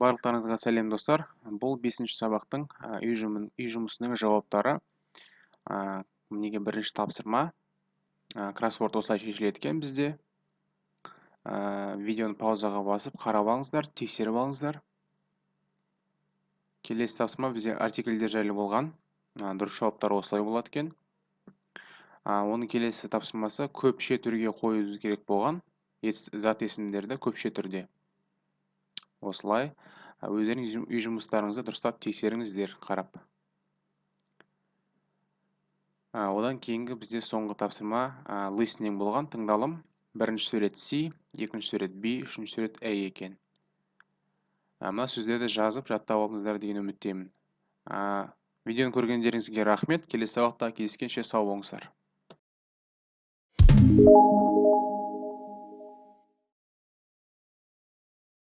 Барлықтарыңызға сәлем достар. Бұл 5-ші сабақтың үй жұмысының жауаптары. Мінеге бірінші тапсырма. Кроссворд осылай шешіледі екен бізде. Видеоны паузаға басып қарап алыңыздар, тексеріп алыңыздар. Келесі тапсырма бізде артикльдер жайлы болған. Дұрыс жауаптар осылай болады екен. Оның келесі тапсырмасы көпше түрге қоюымыз керек болған. Зат есімдерді көпше түрде. Осылай өздеріңіз үй жұмыстарыңызды дұрыстап тексеріңіздер қарап. Одан кейінгі бізде соңғы тапсырма listening болған, тыңдалым. Бірінші сурет C, екінші сурет B, үшінші сурет A екен. Мына сөздерді жазып жаттап алыңыздар деген үміттемін. Видеоны көргендеріңізге рахмет. Келесі сабақта кездескенше сау болыңыздар.